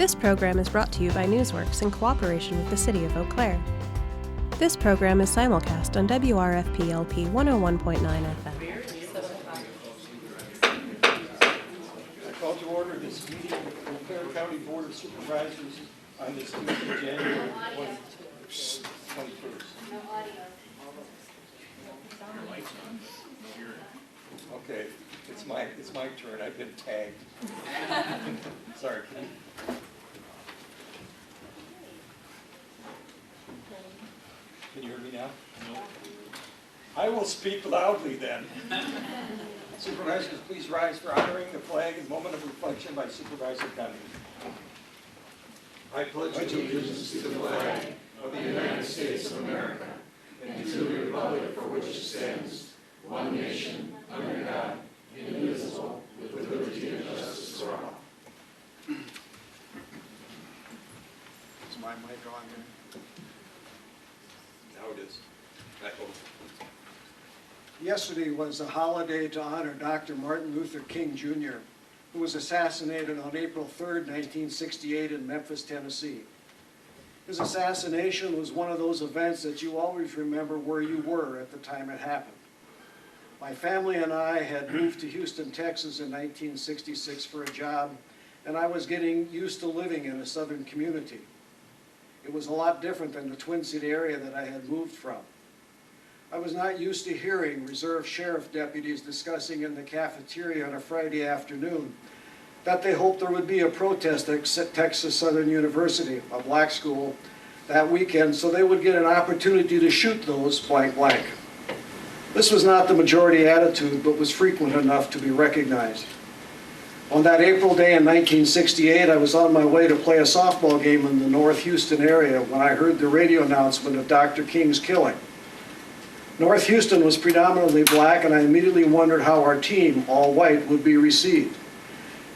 This program is brought to you by Newsworks in cooperation with the City of Eau Claire. This program is simulcast on WRFP-LP 101.9 FM. I call to order this meeting of the Eau Claire County Board of Supervisors on this Tuesday, January 21st. Okay, it's my turn. I've been tagged. Sorry. Can you hear me now? No. I will speak loudly then. Supervisors, please rise for honoring the flag and moment of reflection by Supervisor Cummings. I pledge allegiance to the flag of the United States of America and to the republic for which it stands, one nation, under God, indivisible, with liberty and justice for all. Is my mic on here? Now it is. I hope. Yesterday was a holiday to honor Dr. Martin Luther King Jr., who was assassinated on April 3rd, 1968 in Memphis, Tennessee. His assassination was one of those events that you always remember where you were at the time it happened. My family and I had moved to Houston, Texas in 1966 for a job, and I was getting used to living in a southern community. It was a lot different than the Twin City area that I had moved from. I was not used to hearing reserve sheriff deputies discussing in the cafeteria on a Friday afternoon that they hoped there would be a protest at Texas Southern University, a black school, that weekend so they would get an opportunity to shoot those blank blank. This was not the majority attitude, but was frequent enough to be recognized. On that April day in 1968, I was on my way to play a softball game in the North Houston area when I heard the radio announcement of Dr. King's killing. North Houston was predominantly black, and I immediately wondered how our team, all white, would be received.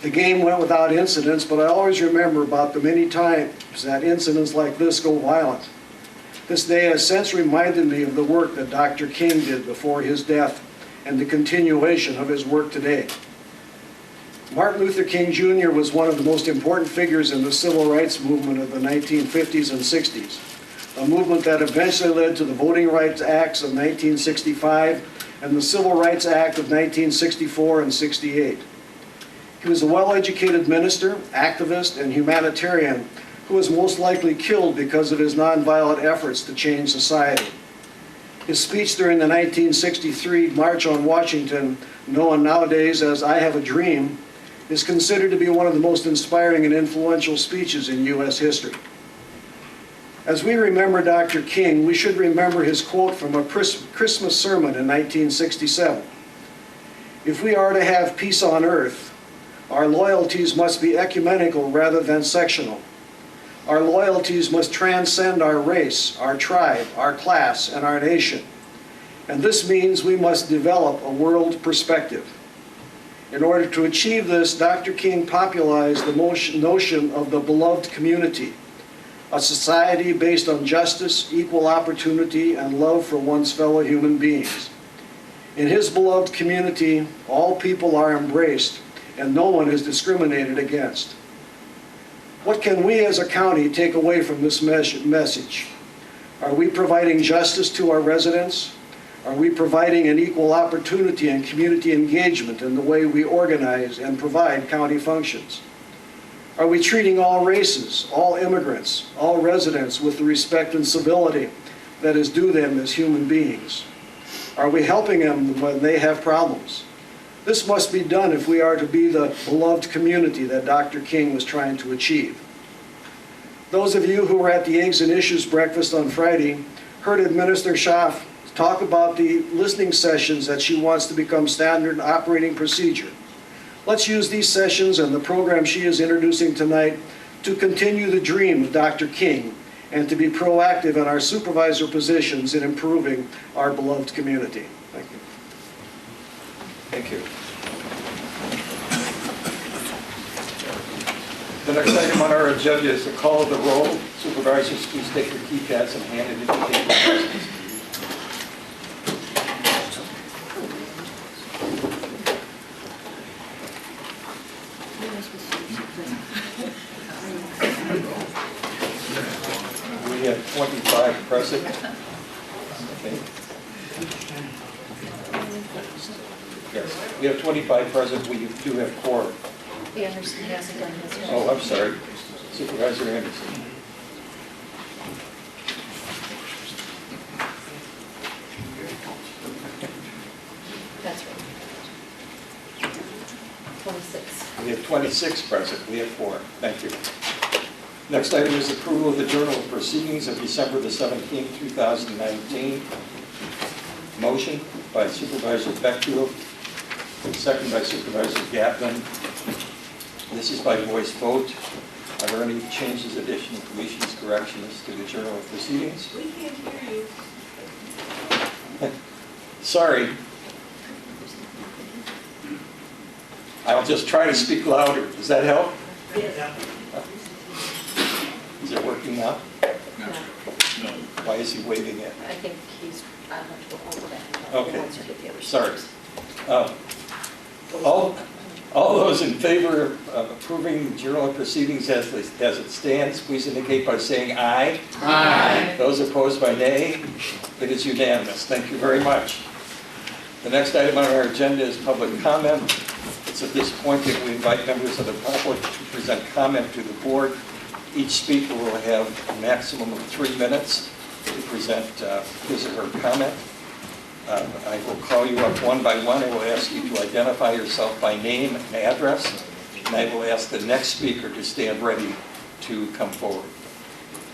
The game went without incidents, but I always remember about the many times that incidents like this go violent. This day has since reminded me of the work that Dr. King did before his death and the continuation of his work today. Martin Luther King Jr. was one of the most important figures in the civil rights movement of the 1950s and 60s, a movement that eventually led to the Voting Rights Acts of 1965 and the Civil Rights Act of 1964 and 68. He was a well-educated minister, activist, and humanitarian who was most likely killed because of his nonviolent efforts to change society. His speech during the 1963 March on Washington, known nowadays as I Have a Dream, is considered to be one of the most inspiring and influential speeches in U.S. history. As we remember Dr. King, we should remember his quote from a Christmas sermon in 1967. If we are to have peace on earth, our loyalties must be ecumenical rather than sectional. Our loyalties must transcend our race, our tribe, our class, and our nation. And this means we must develop a world perspective. In order to achieve this, Dr. King popularized the notion of the beloved community, a society based on justice, equal opportunity, and love for one's fellow human beings. In his beloved community, all people are embraced, and no one is discriminated against. What can we as a county take away from this message? Are we providing justice to our residents? Are we providing an equal opportunity and community engagement in the way we organize and provide county functions? Are we treating all races, all immigrants, all residents with the respect and civility that is due them as human beings? Are we helping them when they have problems? This must be done if we are to be the beloved community that Dr. King was trying to achieve. Those of you who were at the Eggs and Issues breakfast on Friday heard Minister Schaaf talk about the listening sessions that she wants to become standard operating procedure. Let's use these sessions and the program she is introducing tonight to continue the dream of Dr. King and to be proactive in our supervisor positions in improving our beloved community. Thank you. Thank you. The next item on our agenda is the call of the roll. Supervisors, please take your keypads and hand it into the table. present? Okay. Yes, we have 25 present, we do have quorum. Anderson hasn't done his job. Oh, I'm sorry. Supervisor Anderson. That's right. 26. We have 26 present, we have quorum. Thank you. Next item is approval of the Journal of Proceedings of December the 17th, 2019. Motion by Supervisor Beckfield, second by Supervisor Gatlin. This is by voice vote. Are there any changes, additions, deletions, corrections to the Journal of Proceedings? We can't hear you. Sorry. I'll just try to speak louder. Does that help? Yes. Is it working now? No. Why is he waving it? I think he's, I have to go over that. Okay. He wants to get the other Sorry. steps. All those in favor of approving the Journal of Proceedings as it stands, please indicate by saying aye. Aye. Those opposed by nay. It is unanimous. Thank you very much. The next item on our agenda is public comment. It's at this point that we invite members of the public to present comment to the board. Each speaker will have a maximum of 3 minutes to present his or her comment. I will call you up one by one. I will ask you to identify yourself by name and address, and I will ask the next speaker to stand ready to come forward.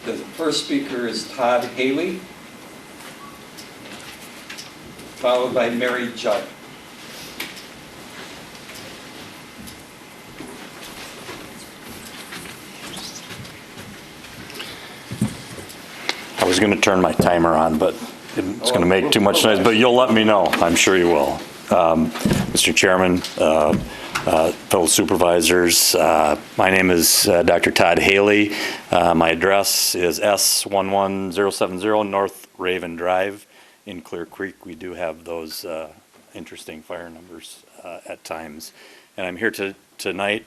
The first speaker is Todd Haley, followed by Mary Judd. I was going to turn my timer on, but it's going to make too much noise, but you'll let me know. I'm sure you will. Mr. Chairman, fellow supervisors, my name is Dr. Todd Haley. My address is S11070 North Raven Drive in Clear Creek. We do have those interesting fire numbers at times. And I'm here tonight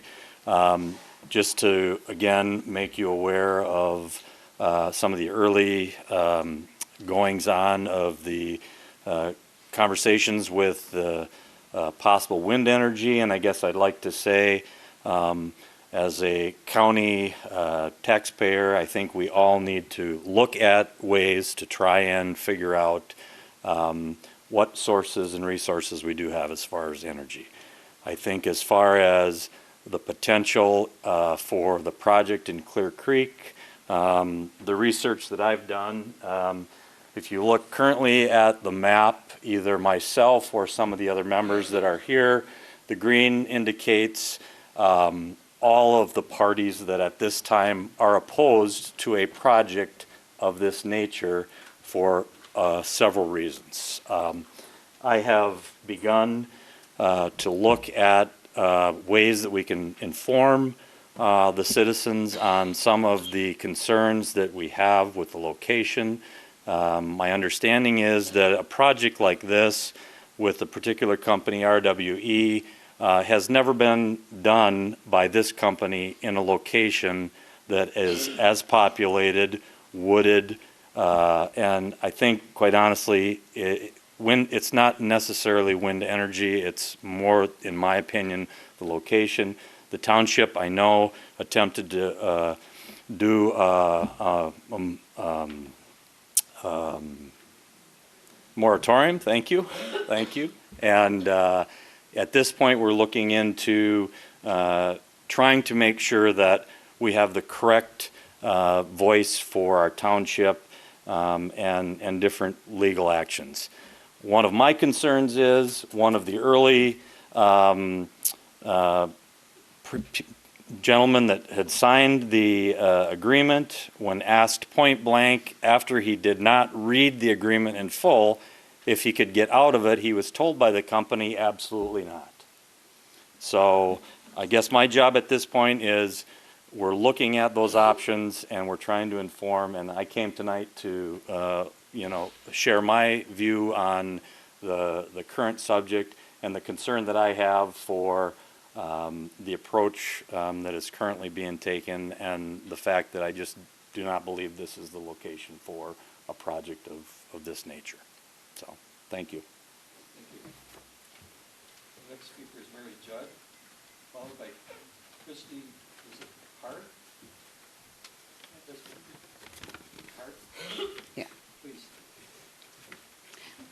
just to, again, make you aware of some of the early goings-on of the conversations with the possible wind energy. And I guess I'd like to say, as a county taxpayer, I think we all need to look at ways to try and figure out what sources and resources we do have as far as energy. I think as far as the potential for the project in Clear Creek, the research that I've done, if you look currently at the map, either myself or some of the other members that are here, the green indicates all of the parties that at this time are opposed to a project of this nature for several reasons. I have begun to look at ways that we can inform the citizens on some of the concerns that we have with the location. My understanding is that a project like this with the particular company RWE has never been done by this company in a location that is as populated, wooded, and I think, quite honestly, it's not necessarily wind energy. It's more, in my opinion, the location. The township, I know, attempted to do moratorium. Thank you. And at this point, we're looking into trying to make sure that we have the correct voice for our township and different legal actions. One of my concerns is one of the early gentleman that had signed the agreement, when asked point blank after he did not read the agreement in full if he could get out of it, he was told by the company absolutely not. So I guess my job at this point is we're looking at those options and we're trying to inform, and I came tonight to share my view on the current subject and the concern that I have for the approach that is currently being taken, and the fact that I just do not believe this is the location for a project of this nature. So, thank you. Thank you. The next speaker is Mary Judd, followed by Christy, is it Hart? This one. Hart? Yeah. Please.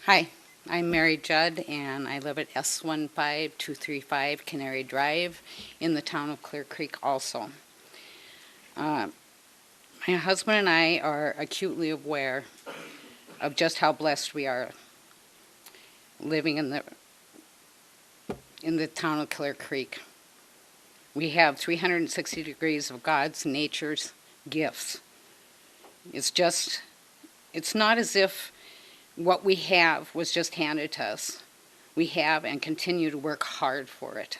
Hi, I'm Mary Judd, and I live at S15235 Canary Drive in the town of Clear Creek also. My husband and I are acutely aware of just how blessed we are living in the town of Clear Creek. We have 360 degrees of God's, nature's gifts. It's not as if what we have was just handed to us. We have and continue to work hard for it.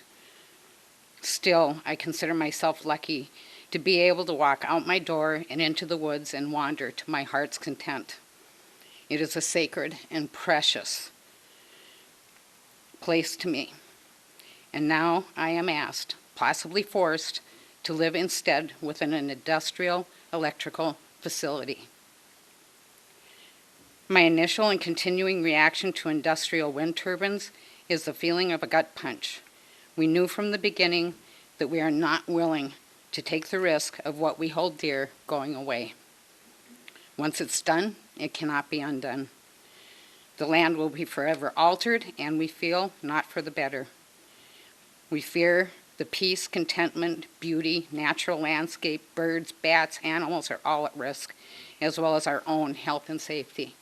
Still, I consider myself lucky to be able to walk out my door and into the woods and wander to my heart's content. It is a sacred and precious place to me. And now I am asked, possibly forced, to live instead within an industrial electrical facility. My initial and continuing reaction to industrial wind turbines is the feeling of a gut punch. We knew from the beginning that we are not willing to take the risk of what we hold dear going away. Once it's done, it cannot be undone. The land will be forever altered, and we feel not for the better. We fear the peace, contentment, beauty, natural landscape, birds, bats, animals are all at risk, as well as our own health and safety.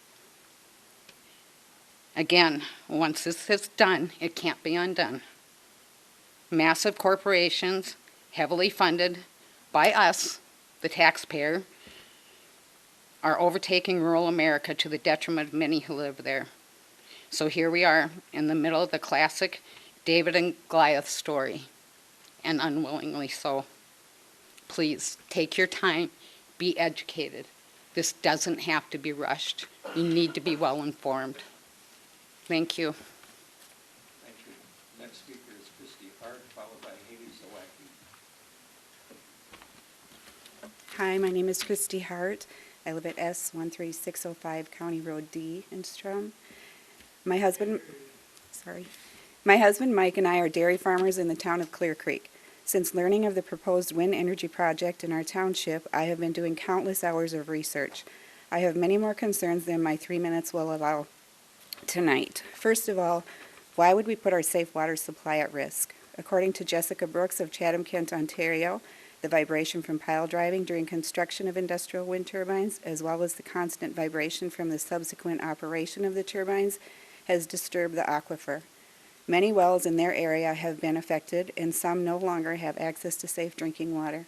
Again, once this is done, it can't be undone. Massive corporations, heavily funded by us, the taxpayer, are overtaking rural America to the detriment of many who live there. So here we are in the middle of the classic David and Goliath story, and unwillingly so. Please take your time, be educated. This doesn't have to be rushed. You need to be well informed. Thank you. Thank you. Next speaker is Christy Hart, followed by Haley Zawacki. Hi, my name is Christy Hart. I live at S13605 County Road D in Strom. My husband Mike and I are dairy farmers in the town of Clear Creek. Since learning of the proposed wind energy project in our township, I have been doing countless hours of research. I have many more concerns than my 3 minutes will allow tonight. First of all, why would we put our safe water supply at risk? According to Jessica Brooks of Chatham-Kent, Ontario, the vibration from pile driving during construction of industrial wind turbines, as well as the constant vibration from the subsequent operation of the turbines, has disturbed the aquifer. Many wells in their area have been affected, and some no longer have access to safe drinking water.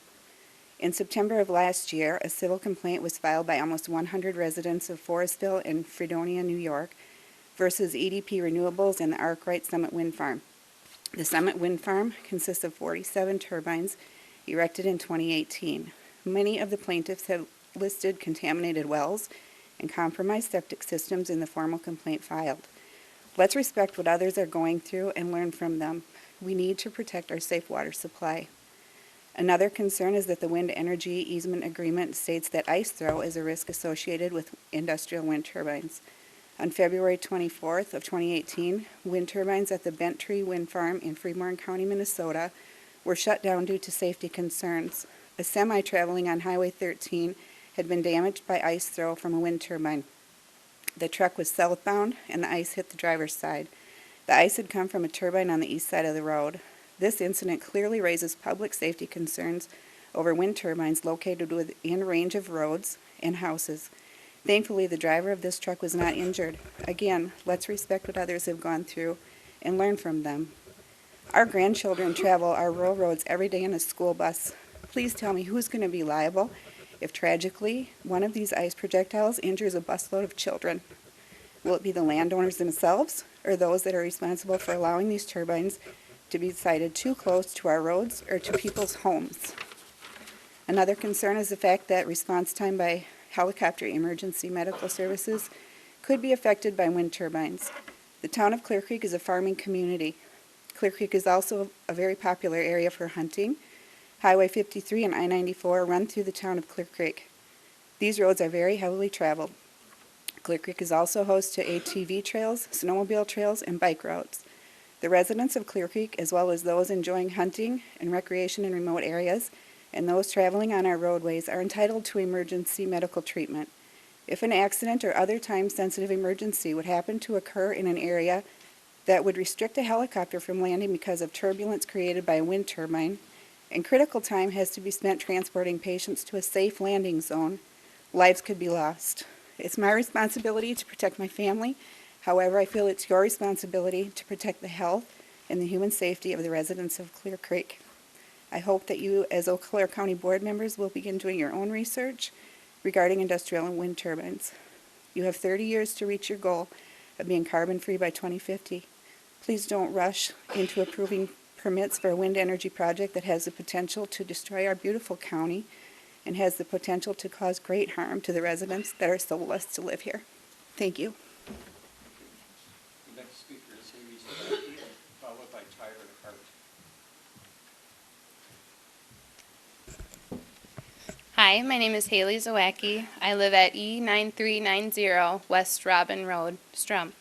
In September of last year, a civil complaint was filed by almost 100 residents of Forestville and Fredonia, New York, versus EDP Renewables and the Arkwright Summit Wind Farm. The Summit Wind Farm consists of 47 turbines erected in 2018. Many of the plaintiffs have listed contaminated wells and compromised septic systems in the formal complaint filed. Let's respect what others are going through and learn from them. We need to protect our safe water supply. Another concern is that the wind energy easement agreement states that ice throw is a risk associated with industrial wind turbines. On February 24th of 2018, wind turbines at the Bent Tree Wind Farm in Fremont County, Minnesota, were shut down due to safety concerns. A semi traveling on Highway 13 had been damaged by ice throw from a wind turbine. The truck was southbound and the ice hit the driver's side. The ice had come from a turbine on the east side of the road. This incident clearly raises public safety concerns over wind turbines located within range of roads and houses. Thankfully, the driver of this truck was not injured. Again, let's respect what others have gone through and learn from them. Our grandchildren travel our rural roads every day in a school bus. Please tell me who's going to be liable if tragically one of these ice projectiles injures a busload of children. Will it be the landowners themselves or those that are responsible for allowing these turbines to be sited too close to our roads or to people's homes? Another concern is the fact that response time by helicopter emergency medical services could be affected by wind turbines. The town of Clear Creek is a farming community. Clear Creek is also a very popular area for hunting. Highway 53 and I-94 run through the town of Clear Creek. These roads are very heavily traveled. Clear Creek is also host to ATV trails, snowmobile trails, and bike routes. The residents of Clear Creek, as well as those enjoying hunting and recreation in remote areas, and those traveling on our roadways, are entitled to emergency medical treatment. If an accident or other time-sensitive emergency would happen to occur in an area that would restrict a helicopter from landing because of turbulence created by a wind turbine, and critical time has to be spent transporting patients to a safe landing zone, lives could be lost. It's my responsibility to protect my family. However, I feel it's your responsibility to protect the health and the human safety of the residents of Clear Creek. I hope that you, as Eau Claire County Board members, will begin doing your own research regarding industrial and wind turbines. You have 30 years to reach your goal of being carbon-free by 2050. Please don't rush into approving permits for a wind energy project that has the potential to destroy our beautiful county and has the potential to cause great harm to the residents that are so blessed to live here. Thank you. The next speaker is Haley Zawacki, followed by Tyler Hart. Hi, my name is Haley Zawacki. I live at E9390 West Robin Road, Strum.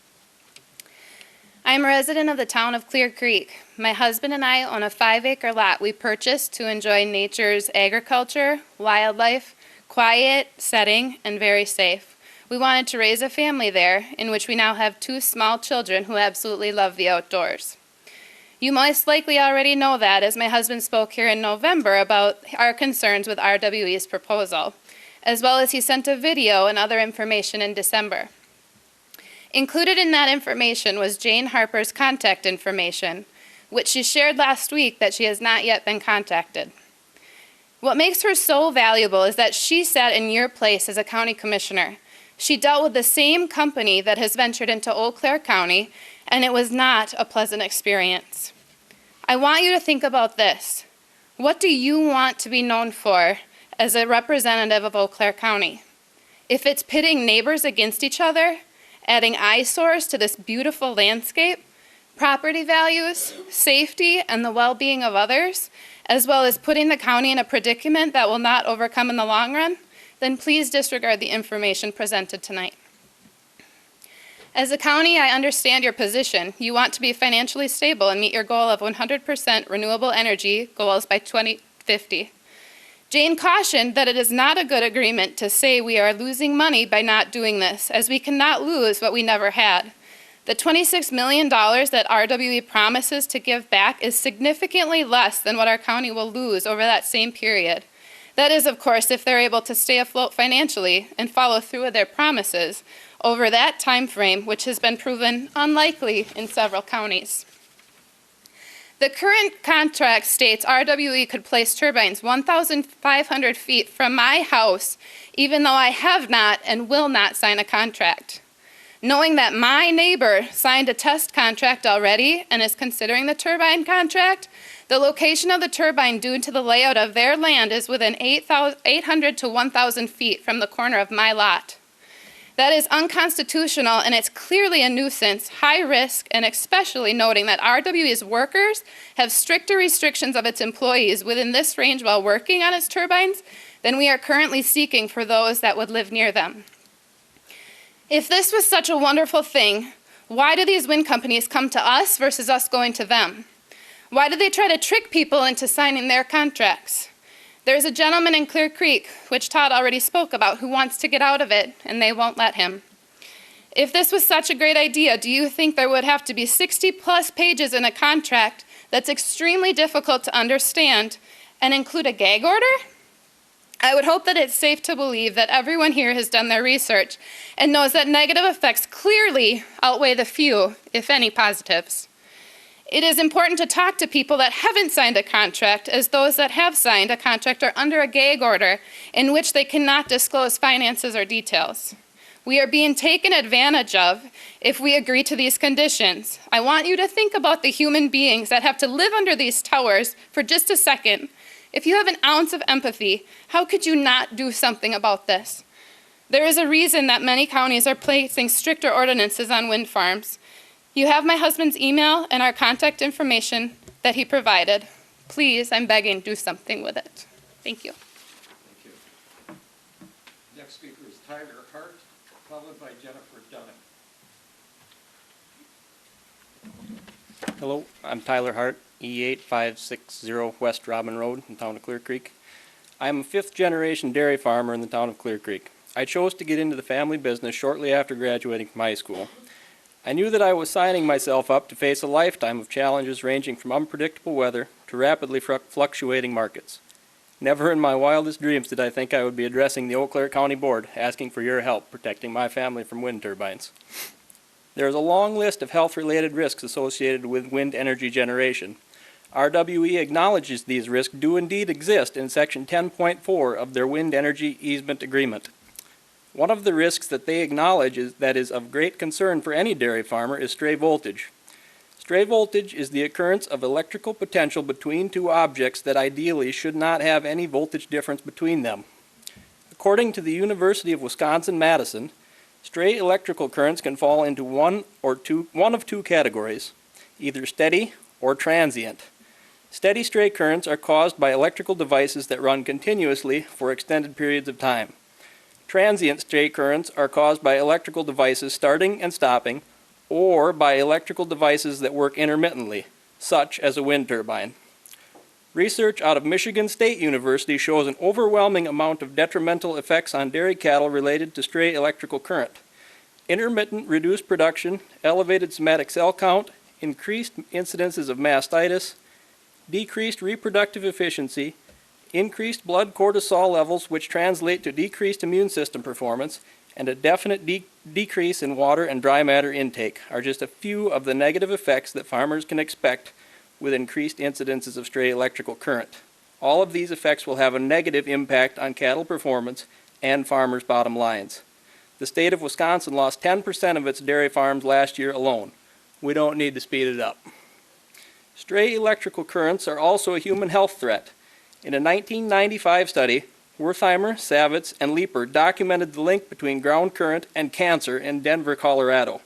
I am a resident of the town of Clear Creek. My husband and I own a 5-acre lot we purchased to enjoy nature's agriculture, wildlife, quiet setting, and very safe. We wanted to raise a family there, in which we now have 2 small children who absolutely love the outdoors. You most likely already know that, as my husband spoke here in November about our concerns with RWE's proposal, as well as he sent a video and other information in December. Included in that information was Jane Harper's contact information, which she shared last week that she has not yet been contacted. What makes her so valuable is that she sat in your place as a county commissioner. She dealt with the same company that has ventured into Eau Claire County, and it was not a pleasant experience. I want you to think about this. What do you want to be known for as a representative of Eau Claire County? If it's pitting neighbors against each other, adding eyesores to this beautiful landscape, property values, safety, and the well-being of others, as well as putting the county in a predicament that will not overcome in the long run, then please disregard the information presented tonight. As a county, I understand your position. You want to be financially stable and meet your goal of 100% renewable energy goals by 2050. Jane cautioned that it is not a good agreement to say we are losing money by not doing this, as we cannot lose what we never had. The $26 million that RWE promises to give back is significantly less than what our county will lose over that same period. That is, of course, if they're able to stay afloat financially and follow through with their promises over that time frame, which has been proven unlikely in several counties. The current contract states RWE could place turbines 1,500 feet from my house, even though I have not and will not sign a contract. Knowing that my neighbor signed a test contract already and is considering the turbine contract, the location of the turbine due to the layout of their land is within 800 to 1,000 feet from the corner of my lot. That is unconstitutional, and it's clearly a nuisance, high risk, and especially noting that RWE's workers have stricter restrictions of its employees within this range while working on its turbines than we are currently seeking for those that would live near them. If this was such a wonderful thing, why do these wind companies come to us versus us going to them? Why do they try to trick people into signing their contracts? There's a gentleman in Clear Creek, which Todd already spoke about, who wants to get out of it, and they won't let him. If this was such a great idea, do you think there would have to be 60-plus pages in a contract that's extremely difficult to understand and include a gag order? I would hope that it's safe to believe that everyone here has done their research and knows that negative effects clearly outweigh the few, if any, positives. It is important to talk to people that haven't signed a contract, as those that have signed a contract are under a gag order in which they cannot disclose finances or details. We are being taken advantage of if we agree to these conditions. I want you to think about the human beings that have to live under these towers for just a second. If you have an ounce of empathy, how could you not do something about this? There is a reason that many counties are placing stricter ordinances on wind farms. You have my husband's email and our contact information that he provided. Please, I'm begging, do something with it. Thank you. Thank you. Next speaker is Tyler Hart, followed by Jennifer Dunham. Hello, I'm Tyler Hart, E8560 West Robin Road in the town of Clear Creek. I am a fifth-generation dairy farmer in the town of Clear Creek. I chose to get into the family business shortly after graduating from high school. I knew that I was signing myself up to face a lifetime of challenges ranging from unpredictable weather to rapidly fluctuating markets. Never in my wildest dreams did I think I would be addressing the Eau Claire County Board asking for your help protecting my family from wind turbines. There is a long list of health-related risks associated with wind energy generation. RWE acknowledges these risks do indeed exist in Section 10.4 of their Wind Energy Easement Agreement. One of the risks that they acknowledge that is of great concern for any dairy farmer is stray voltage. Stray voltage is the occurrence of electrical potential between two objects that ideally should not have any voltage difference between them. According to the University of Wisconsin-Madison, stray electrical currents can fall into one of two categories, either steady or transient. Steady stray currents are caused by electrical devices that run continuously for extended periods of time. Transient stray currents are caused by electrical devices starting and stopping, or by electrical devices that work intermittently, such as a wind turbine. Research out of Michigan State University shows an overwhelming amount of detrimental effects on dairy cattle related to stray electrical current. Intermittent reduced production, elevated somatic cell count, increased incidences of mastitis, decreased reproductive efficiency, increased blood cortisol levels which translate to decreased immune system performance, and a definite decrease in water and dry matter intake are just a few of the negative effects that farmers can expect with increased incidences of stray electrical current. All of these effects will have a negative impact on cattle performance and farmers' bottom lines. The state of Wisconsin lost 10% of its dairy farms last year alone. We don't need to speed it up. Stray electrical currents are also a human health threat. In a 1995 study, Wertheimer, Savitz, and Leeper documented the link between ground current and cancer in Denver, Colorado.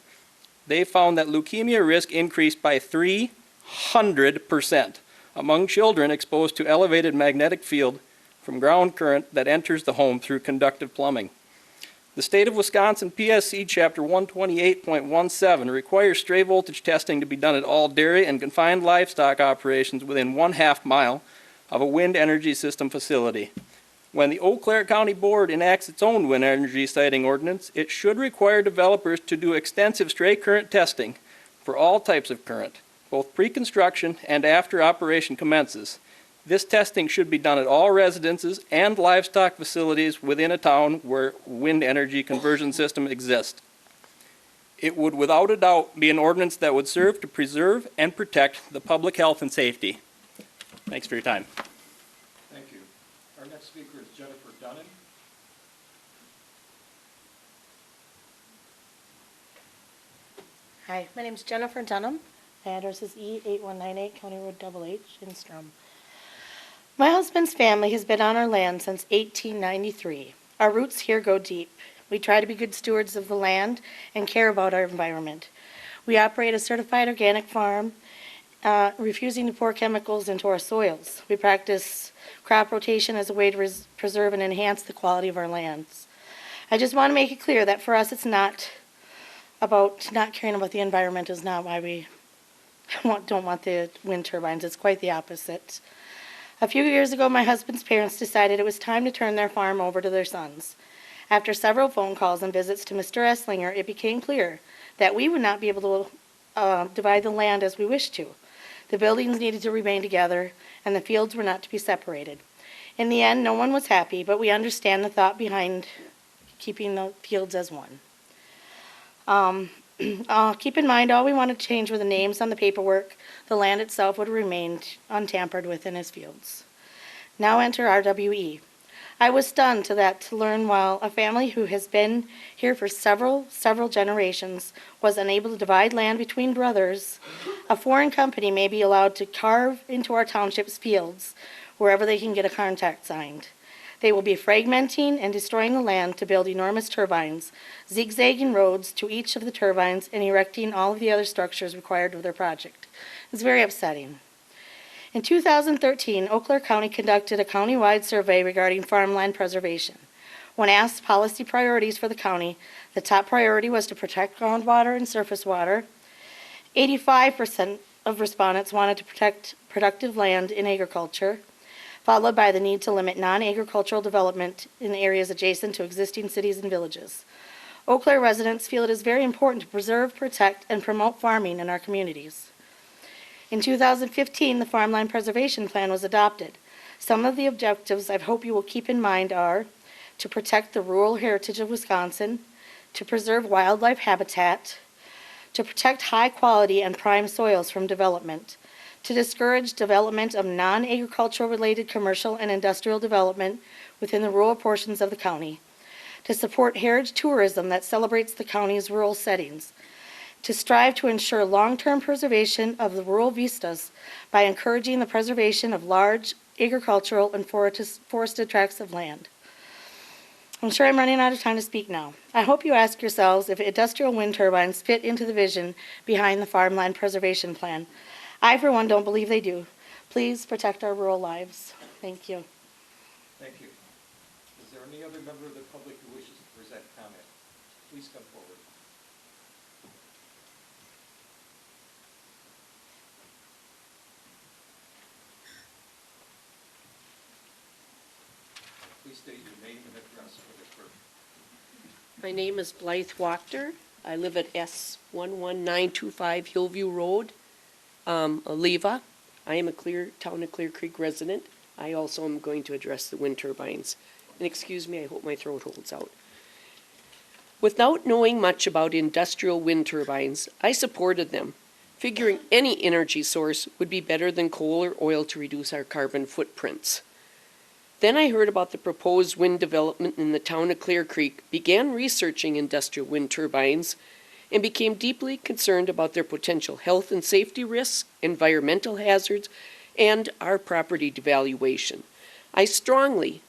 They found that leukemia risk increased by 300% among children exposed to elevated magnetic field from ground current that enters the home through conductive plumbing. The state of Wisconsin PSC Chapter 128.17 requires stray voltage testing to be done at all dairy and confined livestock operations within 1/2 mile of a wind energy system facility. When the Eau Claire County Board enacts its own wind energy siting ordinance, it should require developers to do extensive stray current testing for all types of current, both pre-construction and after operation commences. This testing should be done at all residences and livestock facilities within a town where wind energy conversion system exists. It would without a doubt be an ordinance that would serve to preserve and protect the public health and safety. Thanks for your time. Thank you. Our next speaker is Jennifer Dunham. Hi, my name is Jennifer Dunham. My address is E8198 County Road H in Strum. My husband's family has been on our land since 1893. Our roots here go deep. We try to be good stewards of the land and care about our environment. We operate a certified organic farm, refusing to pour chemicals into our soils. We practice crop rotation as a way to preserve and enhance the quality of our lands. I just want to make it clear that for us it's not about not caring about the environment is not why we don't want the wind turbines. It's quite the opposite. A few years ago, my husband's parents decided it was time to turn their farm over to their sons. After several phone calls and visits to Mr. Esslinger, it became clear that we would not be able to divide the land as we wished to. The buildings needed to remain together, and the fields were not to be separated. In the end, no one was happy, but we understand the thought behind keeping the fields as one. Keep in mind, all we wanted to change were the names on the paperwork. The land itself would have remained untampered with in his fields. Now enter RWE. I was stunned to learn while a family who has been here for several generations was unable to divide land between brothers, a foreign company may be allowed to carve into our township's fields wherever they can get a contract signed. They will be fragmenting and destroying the land to build enormous turbines, zigzagging roads to each of the turbines, and erecting all of the other structures required of their project. It's very upsetting. In 2013, Eau Claire County conducted a county-wide survey regarding farmland preservation. When asked policy priorities for the county, the top priority was to protect groundwater and surface water. 85% of respondents wanted to protect productive land in agriculture, followed by the need to limit non-agricultural development in areas adjacent to existing cities and villages. Eau Claire residents feel it is very important to preserve, protect, and promote farming in our communities. In 2015, the Farmland Preservation Plan was adopted. Some of the objectives I hope you will keep in mind are to protect the rural heritage of Wisconsin, to preserve wildlife habitat, to protect high-quality and prime soils from development, to discourage development of non-agricultural related commercial and industrial development within the rural portions of the county, to support heritage tourism that celebrates the county's rural settings, to strive to ensure long-term preservation of the rural vistas by encouraging the preservation of large agricultural and forested tracts of land. I'm sure I'm running out of time to speak now. I hope you ask yourselves if industrial wind turbines fit into the vision behind the Farmland Preservation Plan. I, for one, don't believe they do. Please protect our rural lives. Thank you. Thank you. Is there any other member of the public who wishes to present comment? Please come forward. Please state your name and address for the clerk. My name is Blythe Wachter. I live at S11925 Hillview Road, Oliva. I am a Town of Clear Creek resident. I also am going to address the wind turbines. And excuse me, I hope my throat holds out. Without knowing much about industrial wind turbines, I supported them, figuring any energy source would be better than coal or oil to reduce our carbon footprints. Then I heard about the proposed wind development in the town of Clear Creek, began researching industrial wind turbines, and became deeply concerned about their potential health and safety risks, environmental hazards, and our property devaluation. I strongly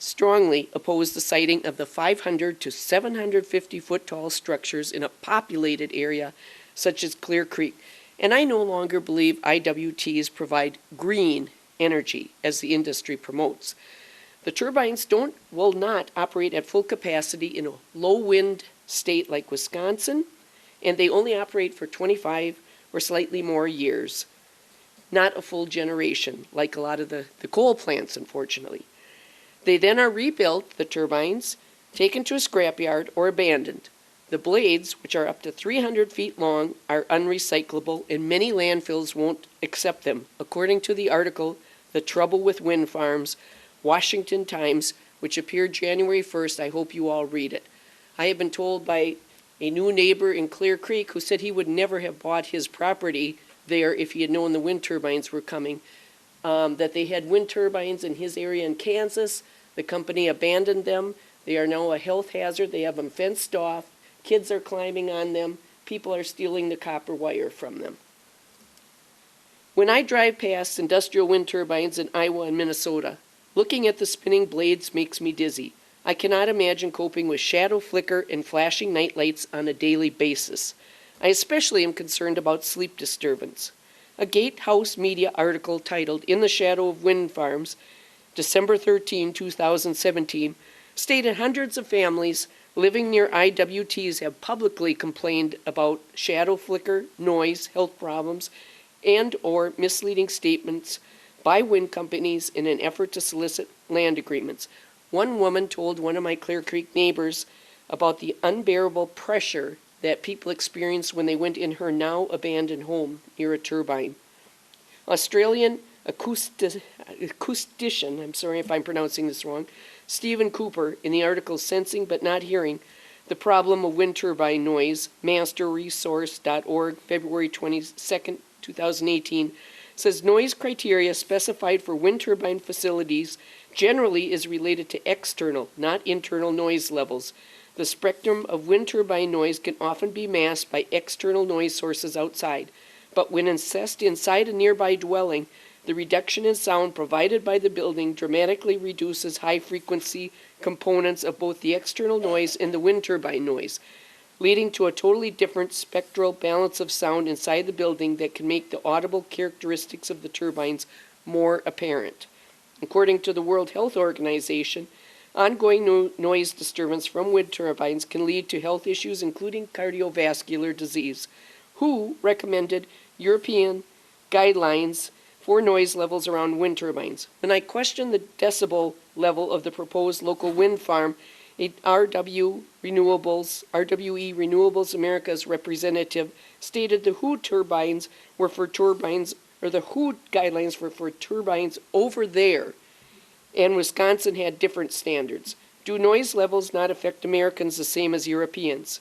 oppose the siting of the 500 to 750 foot tall structures in a populated area such as Clear Creek, and I no longer believe IWTs provide green energy as the industry promotes. The turbines will not operate at full capacity in a low wind state like Wisconsin, and they only operate for 25 or slightly more years. Not a full generation, like a lot of the coal plants, unfortunately. They then are rebuilt, the turbines, taken to a scrapyard or abandoned. The blades, which are up to 300 feet long, are unrecyclable, and many landfills won't accept them, according to the article, The Trouble with Wind Farms, Washington Times, which appeared January 1st. I hope you all read it. I have been told by a new neighbor in Clear Creek who said he would never have bought his property there if he had known the wind turbines were coming, that they had wind turbines in his area in Kansas. The company abandoned them. They are now a health hazard. They have them fenced off. Kids are climbing on them. People are stealing the copper wire from them. When I drive past industrial wind turbines in Iowa and Minnesota, looking at the spinning blades makes me dizzy. I cannot imagine coping with shadow flicker and flashing night lights on a daily basis. I especially am concerned about sleep disturbance. A Gatehouse Media article titled In the Shadow of Wind Farms, December 13, 2017, stated hundreds of families living near IWTs have publicly complained about shadow flicker, noise, health problems, and or misleading statements by wind companies in an effort to solicit land agreements. One woman told one of my Clear Creek neighbors about the unbearable pressure that people experienced when they went in her now abandoned home near a turbine. Australian acoustician, I'm sorry if I'm pronouncing this wrong, Stephen Cooper, in the article Sensing But Not Hearing, The Problem of Wind Turbine Noise, masterresource.org, February 22nd, 2018, says noise criteria specified for wind turbine facilities generally is related to external, not internal noise levels. The spectrum of wind turbine noise can often be masked by external noise sources outside, but when assessed inside a nearby dwelling, the reduction in sound provided by the building dramatically reduces high-frequency components of both the external noise and the wind turbine noise, leading to a totally different spectral balance of sound inside the building that can make the audible characteristics of the turbines more apparent. According to the World Health Organization, Ongoing noise disturbance from wind turbines can lead to health issues, including cardiovascular disease. WHO recommended European guidelines for noise levels around wind turbines. When I questioned the decibel level of the proposed local wind farm, a RWE Renewables America's representative stated the WHO turbines were for turbines, or the WHO guidelines were for turbines over there, and Wisconsin had different standards. Do noise levels not affect Americans the same as Europeans?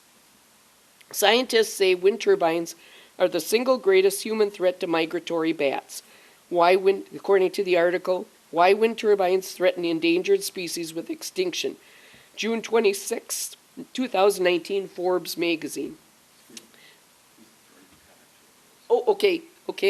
Scientists say wind turbines are the single greatest human threat to migratory bats. According to the article, why wind turbines threaten endangered species with extinction. June 26, 2019, Forbes magazine. Oh, okay,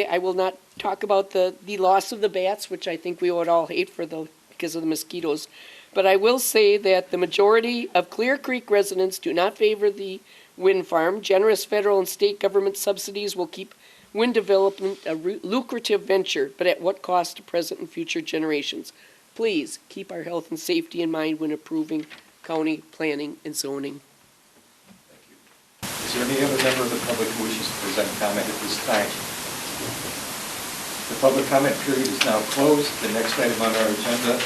I will not talk about the loss of the bats, which I think we would all hate because of the mosquitoes. But I will say that the majority of Clear Creek residents do not favor the wind farm. Generous federal and state government subsidies will keep wind development a lucrative venture, but at what cost to present and future generations? Please keep our health and safety in mind when approving county planning and zoning. Is there any other member of the public who wishes to present comment at this time? The public comment period is now closed. The next item on our agenda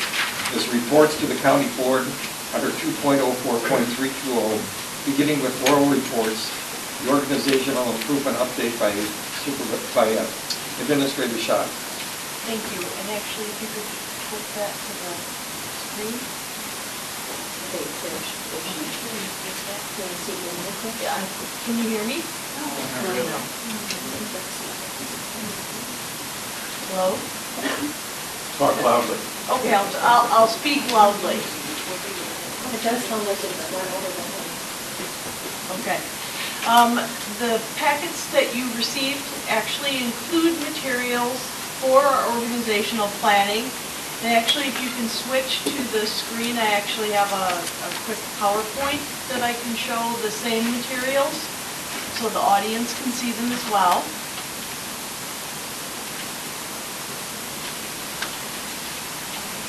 is reports to the county board under 2.04.320, beginning with oral reports, the organizational improvement update by Administrator Schott. Thank you, and actually, if you could put that to the screen. Can you hear me? No. Hello? Talk loudly. Okay, I'll speak loudly. It does sound like it's one over the other. Okay. The packets that you received actually include materials for our organizational planning. And actually, if you can switch to the screen, I actually have a quick PowerPoint that I can show the same materials so the audience can see them as well.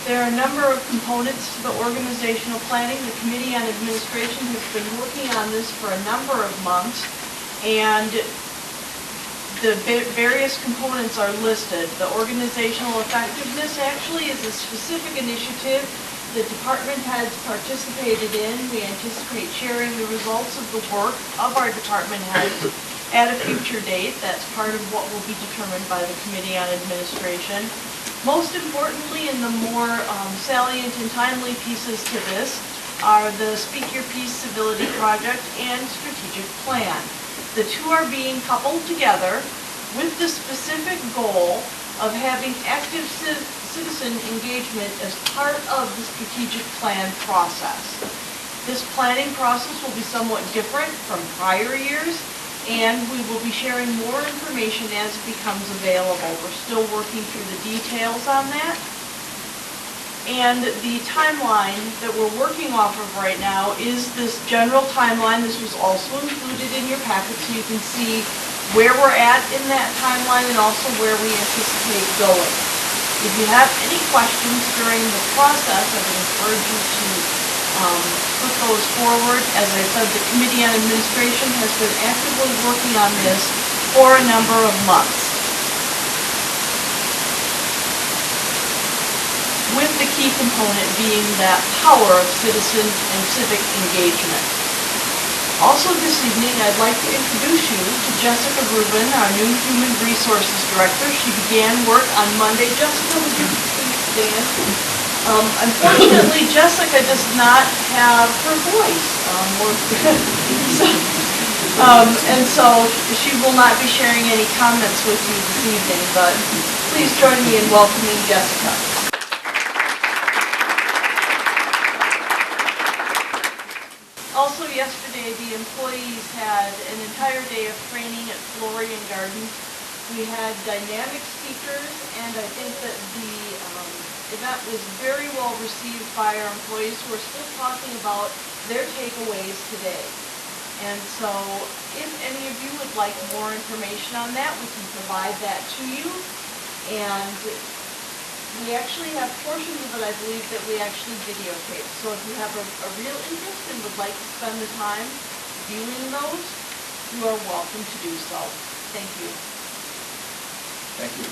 There are a number of components to the organizational planning. The Committee on Administration has been working on this for a number of months, and the various components are listed. The organizational effectiveness actually is a specific initiative the department heads participated in. We anticipate sharing the results of the work of our department heads at a future date. That's part of what will be determined by the Committee on Administration. Most importantly, and the more salient and timely pieces to this are the Speak Your Piece Civility Project and Strategic Plan. The two are being coupled together with the specific goal of having active citizen engagement as part of the strategic plan process. This planning process will be somewhat different from prior years, and we will be sharing more information as it becomes available. We're still working through the details on that. And the timeline that we're working off of right now is this general timeline. This was also included in your packet so you can see where we're at in that timeline and also where we anticipate going. If you have any questions during the process, I would encourage you to put those forward. As I said, the Committee on Administration has been actively working on this for a number of months, with the key component being that power of citizen and civic engagement. Also this evening, I'd like to introduce you to Jessica Rubin, our new Human Resources Director. She began work on Monday. Jessica, would you please stand? Unfortunately, Jessica does not have her voice. And so she will not be sharing any comments with you this evening, but please join me in welcoming Jessica. Also yesterday, the employees had an entire day of training at Florian Gardens. We had dynamic speakers, and I think that the event was very well received by our employees who are still talking about their takeaways today. And so if any of you would like more information on that, we can provide that to you. And We actually have portions of it, I believe, that we actually videotape. So if you have a real interest and would like to spend the time viewing those, you are welcome to do so. Thank you. Thank you.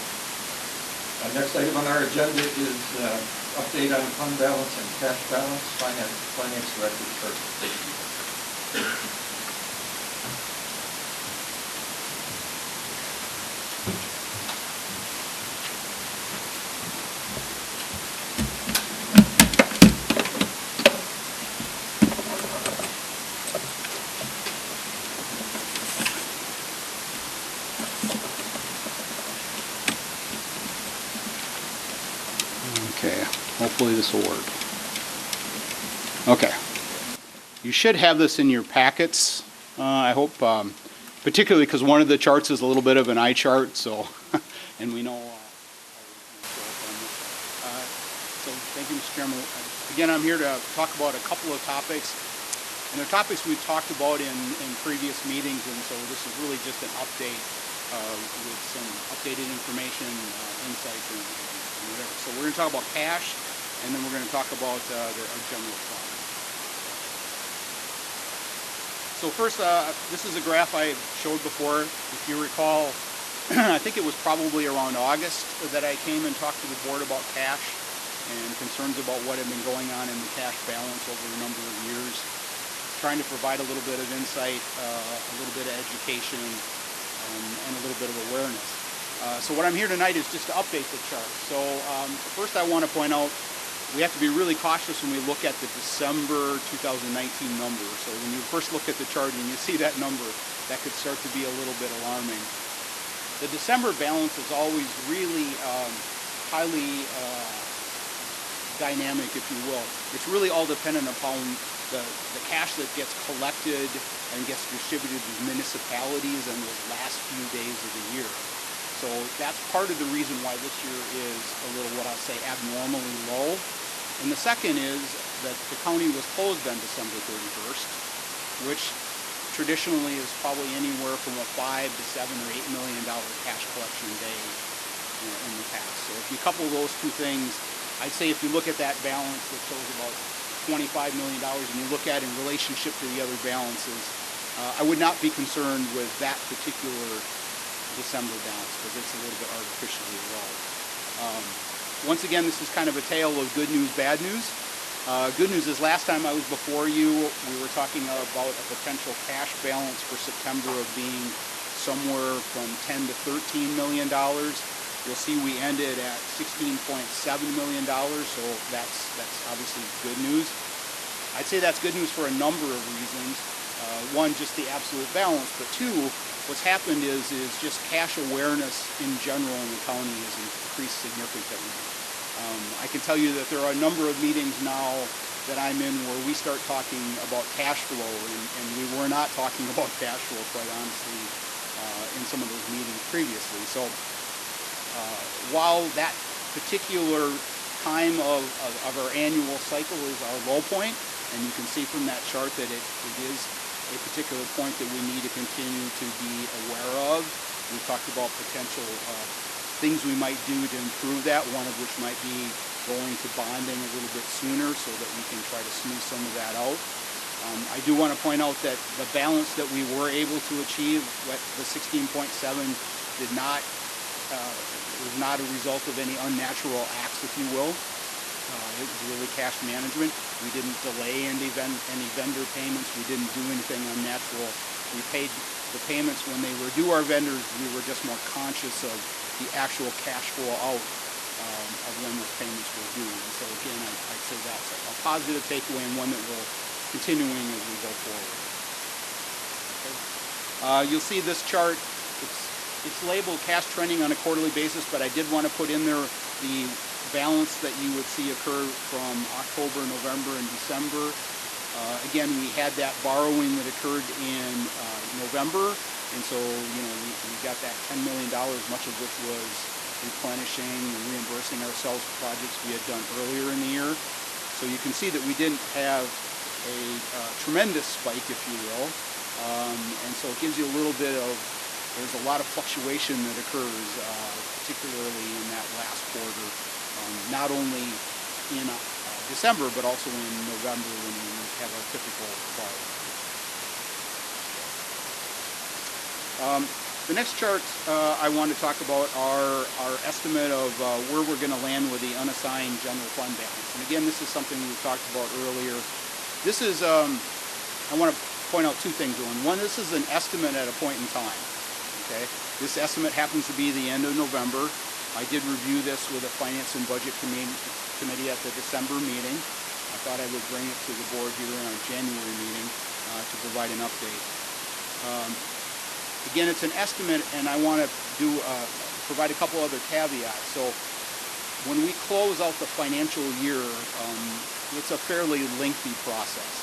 Next item on our agenda is update on fund balance and cash balance. Finance Director first. Okay, hopefully this will work. Okay. You should have this in your packets, I hope, particularly because one of the charts is a little bit of an eye chart, so, and we know. So thank you, Mr. Chairman. Again, I'm here to talk about a couple of topics, and they're topics we've talked about in previous meetings, and so this is really just an update with some updated information, insights, and whatever. So we're going to talk about cash, and then we're going to talk about our general fund. So first, this is a graph I showed before. If you recall, I think it was probably around August that I came and talked to the board about cash and concerns about what had been going on in the cash balance over a number of years, trying to provide a little bit of insight, a little bit of education, and a little bit of awareness. So what I'm here tonight is just to update the chart. So first I want to point out we have to be really cautious when we look at the December 2019 number. So when you first look at the chart and you see that number, that could start to be a little bit alarming. The December balance is always really highly dynamic, if you will. It's really all dependent upon the cash that gets collected and gets distributed to municipalities in those last few days of the year. So that's part of the reason why this year is a little, what I'll say, abnormally low. And the second is that the county was closed on December 31st, which traditionally is probably anywhere from a $5 to $7 or $8 million cash collection day in the past. So if you couple those two things, I'd say if you look at that balance that shows about $25 million and you look at it in relationship to the other balances, I would not be concerned with that particular December balance because it's a little bit artificially low. Once again, this is kind of a tale of good news, bad news. Good news is last time I was before you, we were talking about a potential cash balance for September of being somewhere from $10 to $13 million. You'll see we ended at $16.7 million, so that's obviously good news. I'd say that's good news for a number of reasons. One, just the absolute balance, but two, what's happened is just cash awareness in general in the county has increased significantly. I can tell you that there are a number of meetings now that I'm in where we start talking about cash flow, and we were not talking about cash flow, quite honestly, in some of those meetings previously. So while that particular time of our annual cycle is our low point, and you can see from that chart that it is a particular point that we need to continue to be aware of. We talked about potential things we might do to improve that, one of which might be going to bonding a little bit sooner so that we can try to smooth some of that out. I do want to point out that the balance that we were able to achieve, the 16.7, was not a result of any unnatural acts, if you will. It was really cash management. We didn't delay any vendor payments. We didn't do anything unnatural. We paid the payments when they were due our vendors. We were just more conscious of the actual cash flow out of when those payments were due. And so again, I'd say that's a positive takeaway and one that will continuing as we go forward. Okay. You'll see this chart. It's labeled cash trending on a quarterly basis, but I did want to put in there the balance that you would see occur from October, November, and December. Again, we had that borrowing that occurred in November, and so we got that $10 million, much of which was replenishing and reimbursing ourselves for projects we had done earlier in the year. So you can see that we didn't have a tremendous spike, if you will, and so it gives you a little bit of, there's a lot of fluctuation that occurs, particularly in that last quarter not only in December, but also in November when we have our typical borrow. The next chart I want to talk about are our estimate of where we're going to land with the unassigned general fund balance. And again, this is something we talked about earlier. This is, I want to point out two things. One, this is an estimate at a point in time. Okay, this estimate happens to be the end of November. I did review this with the Finance and Budget Committee at the December meeting. I thought I would bring it to the board here in our January meeting to provide an update. Again, it's an estimate, and I want to provide a couple other caveats. So when we close out the financial year, it's a fairly lengthy process.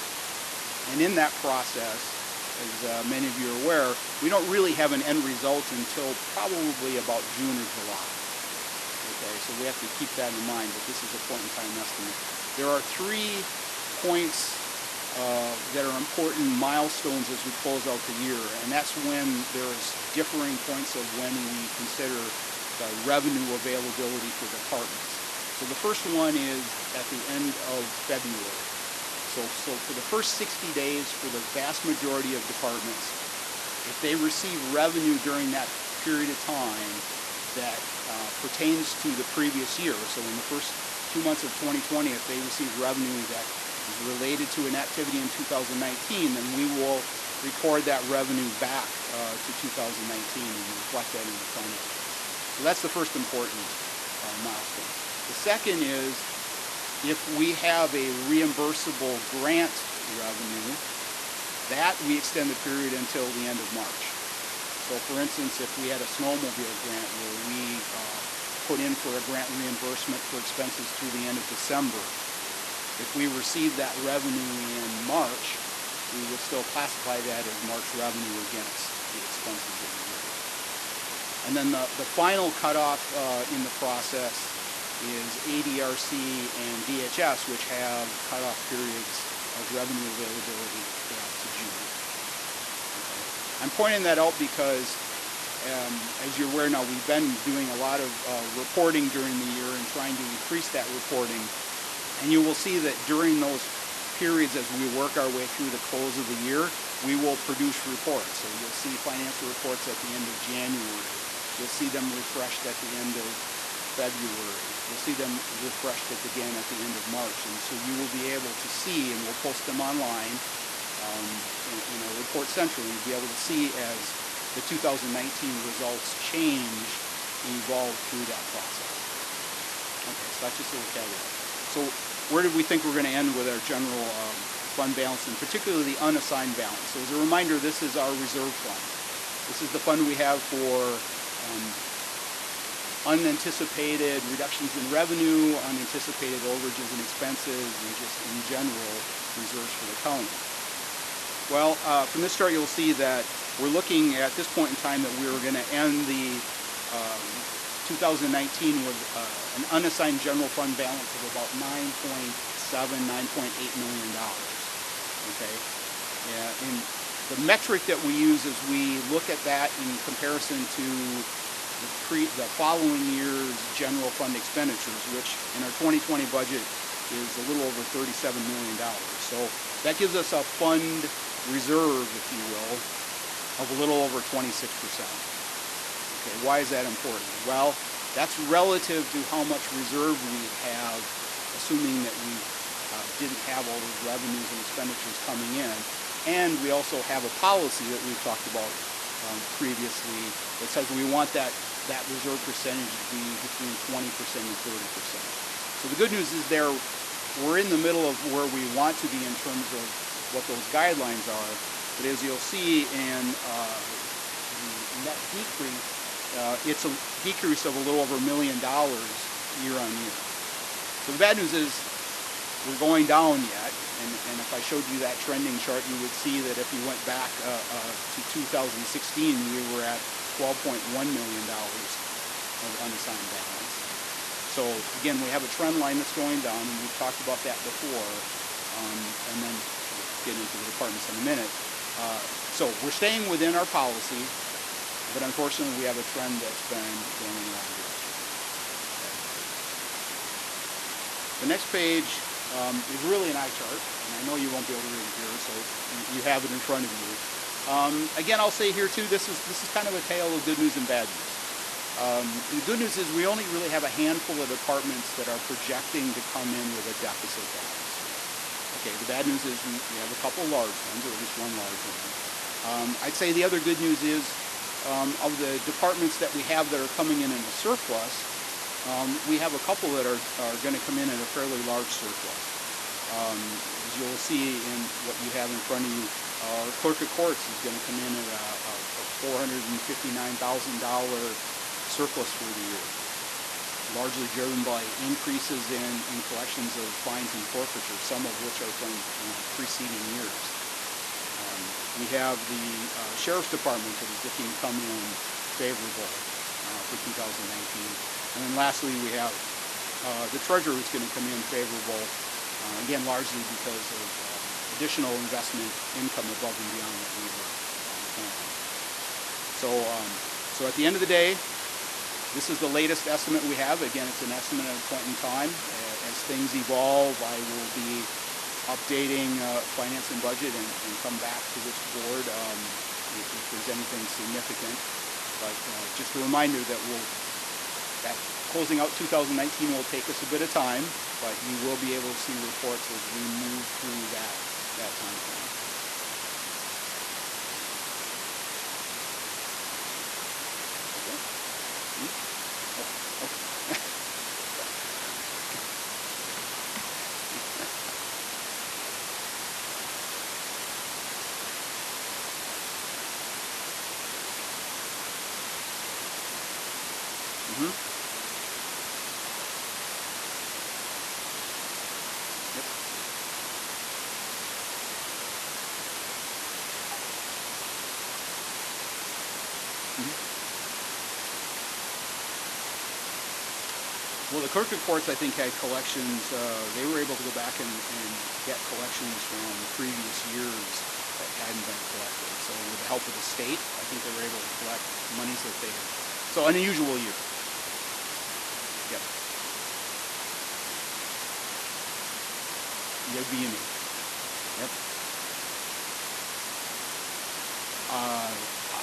And in that process, as many of you are aware, we don't really have an end result until probably about June or July. Okay, so we have to keep that in mind, that this is a point-in-time estimate. There are 3 points that are important milestones as we close out the year, and that's when there's differing points of when we consider the revenue availability for departments. So the first one is at the end of February. So for the first 60 days for the vast majority of departments, if they receive revenue during that period of time that pertains to the previous year, so in the first 2 months of 2020, if they receive revenue that is related to an activity in 2019, then we will record that revenue back to 2019 and reflect that in the financials. So that's the first important milestone. The second is if we have a reimbursable grant revenue, that we extend the period until the end of March. So for instance, if we had a snowmobile grant where we put in for a grant reimbursement for expenses through the end of December, if we receive that revenue in March, we will still classify that as March revenue against the expenses of the year. And then the final cutoff in the process is ADRC and DHS, which have cutoff periods of revenue availability to June. Okay. I'm pointing that out because, as you're aware now, we've been doing a lot of reporting during the year and trying to increase that reporting. And you will see that during those periods, as we work our way through the close of the year, we will produce reports. So you'll see financial reports at the end of January. You'll see them refreshed at the end of February. You'll see them refreshed again at the end of March. And so you will be able to see, and we'll post them online in our report central, you'll be able to see as the 2019 results change, evolve through that process. Okay, so that's just a little caveat. So where did we think we're going to end with our general fund balance, and particularly the unassigned balance? So as a reminder, this is our reserve fund. This is the fund we have for unanticipated reductions in revenue, unanticipated overages and expenses, and just in general reserves for the county. Well, from this chart you'll see that we're looking at this point in time that we were going to end the 2019 with an unassigned general fund balance of about $9.7, $9.8 million. Okay, and the metric that we use is we look at that in comparison to the following year's general fund expenditures, which in our 2020 budget is a little over $37 million. So that gives us a fund reserve, if you will, of a little over 26%. Okay, why is that important? Well, that's relative to how much reserve we have, assuming that we didn't have all those revenues and expenditures coming in. And we also have a policy that we've talked about previously that says we want that reserve percentage to be between 20% and 30%. So the good news is we're in the middle of where we want to be in terms of what those guidelines are. But as you'll see in the net decrease, it's a decrease of a little over $1 million year on year. So the bad news is we're going down yet, and if I showed you that trending chart, you would see that if you went back to 2016, we were at $12.1 million of unassigned balance. So again, we have a trend line that's going down, and we've talked about that before, and then we'll get into the departments in a minute. So we're staying within our policy, but unfortunately we have a trend that's been going in the wrong direction. Okay. The next page is really an eye chart, and I know you won't be able to read it here, so you have it in front of you. Again, I'll say here too, this is kind of a tale of good news and bad news. The good news is we only really have a handful of departments that are projecting to come in with a deficit balance. Okay, the bad news is we have a couple large ones, or at least one large one. I'd say the other good news is of the departments that we have that are coming in a surplus, we have a couple that are going to come in at a fairly large surplus. As you'll see in what you have in front of you, Clerk of Courts is going to come in at a $459,000 surplus for the year, largely driven by increases in collections of fines and forfeitures, some of which are from preceding years. We have the Sheriff's Department that is looking to come in favorable for 2019. And then lastly, we have the Treasurer is going to come in favorable, again, largely because of additional investment income above and beyond what we were planning. So at the end of the day, this is the latest estimate we have. Again, it's an estimate at a point in time. As things evolve, I will be updating finance and budget and come back to this board if there's anything significant. But just a reminder that that closing out 2019 will take us a bit of time, but you will be able to see reports as we move through that time frame. Well, the Clerk of Courts, I think, had collections. They were able to go back and get collections from previous years that hadn't been collected. So with the help of the state, I think they were able to collect monies that they had. So an unusual year. Yep. That'd be unique. Yep.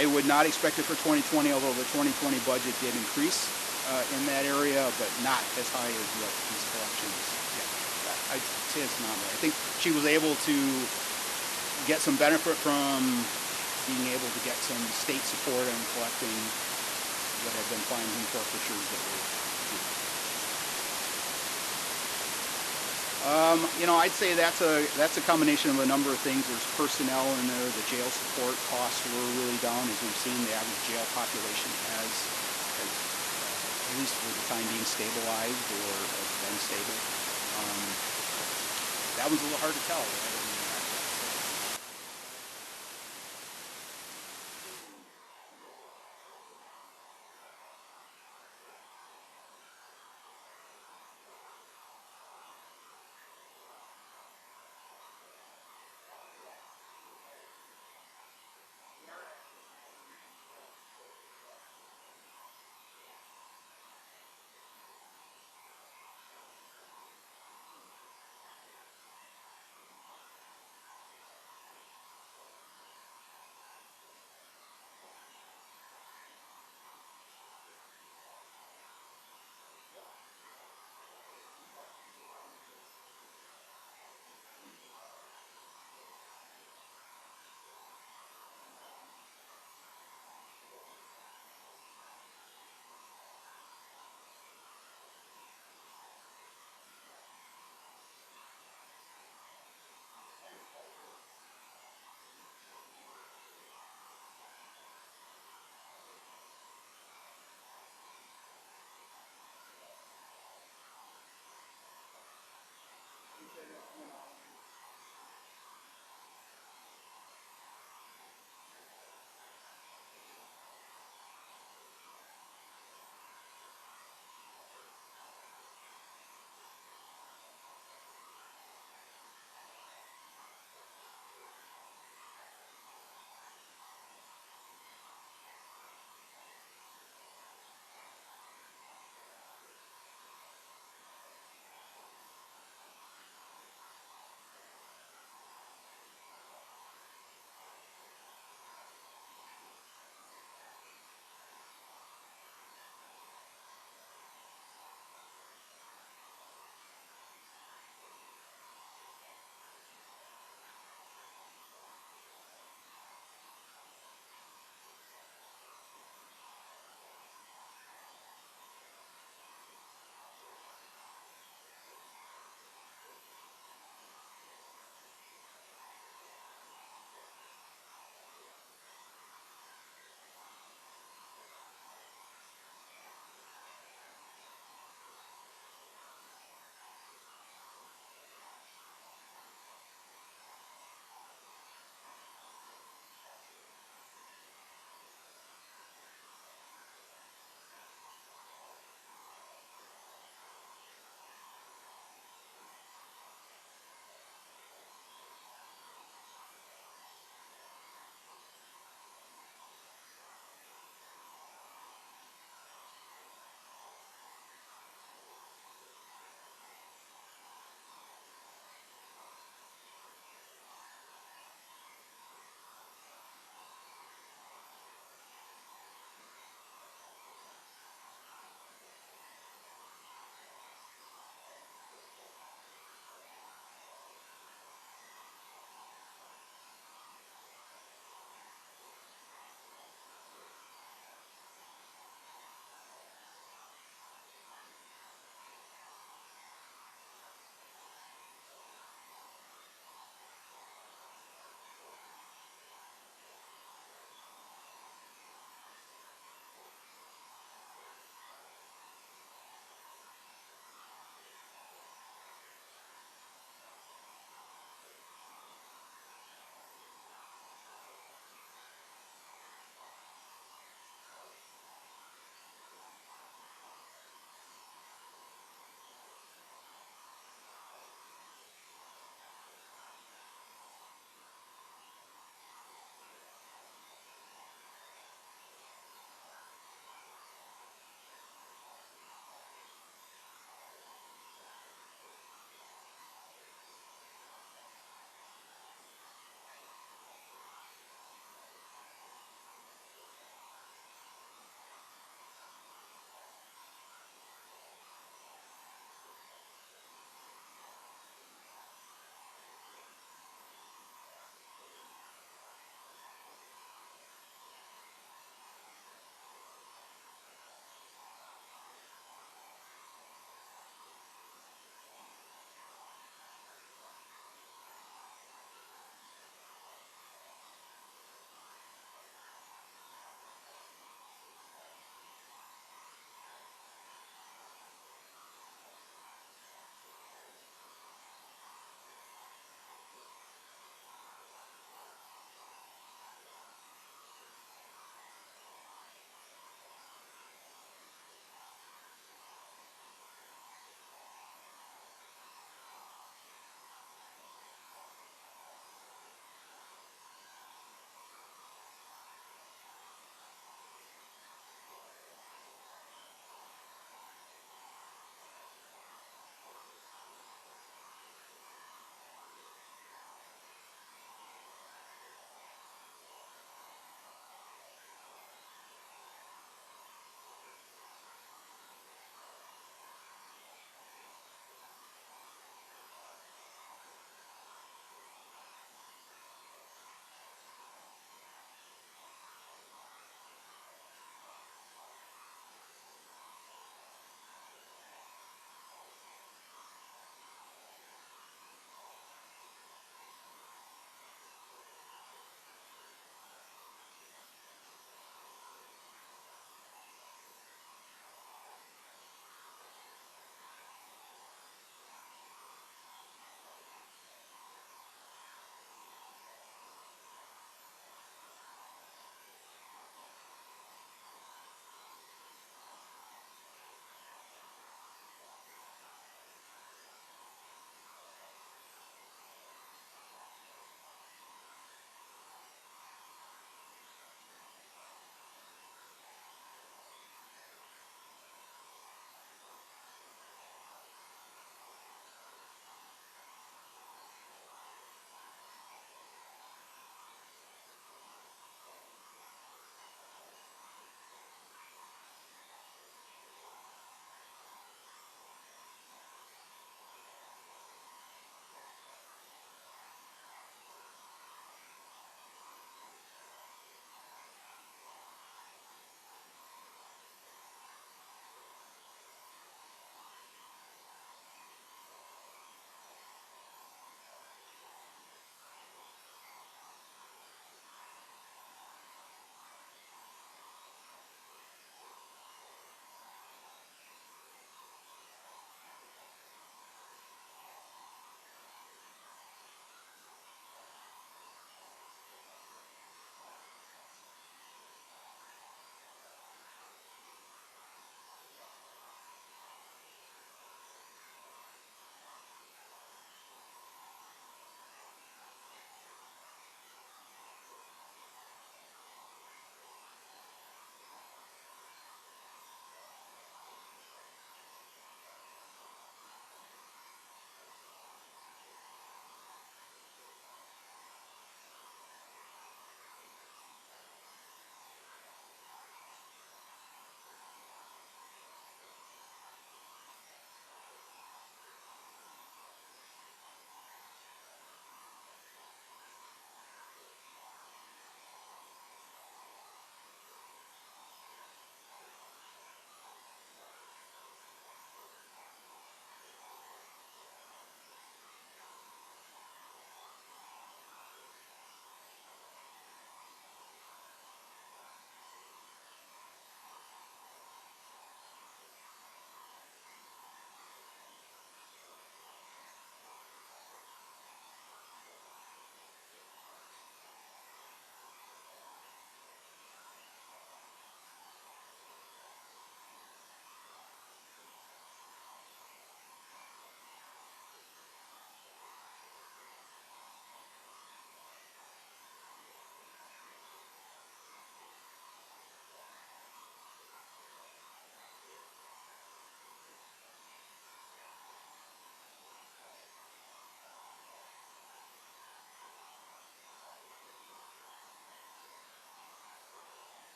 I would not expect it for 2020, although the 2020 budget did increase in that area, but not as high as what these collections. Yeah, I'd say it's not right. I think she was able to get some benefit from being able to get some state support on collecting what had been fines and forfeitures that were due. I'd say that's a combination of a number of things. There's personnel in there. The jail support costs were really down. As we've seen, the average jail population has at least for the time being stabilized or has been stable. That was a little hard to tell, right?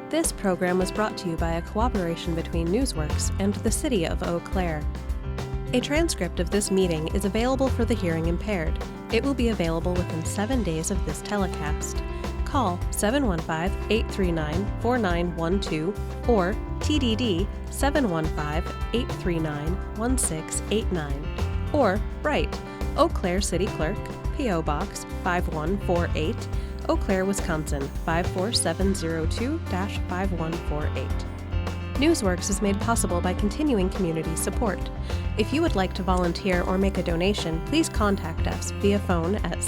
This program was brought to you by a cooperation between Newsworks and the City of Eau Claire. A transcript of this meeting is available for the hearing impaired. It will be available within 7 days of this telecast. Call 715-839-4912 or TDD 715-839-1689 or write Eau Claire City Clerk, P.O. Box 5148, Eau Claire, Wisconsin 54702-5148. Newsworks is made possible by continuing community support. If you would like to volunteer or make a donation, please contact us via phone at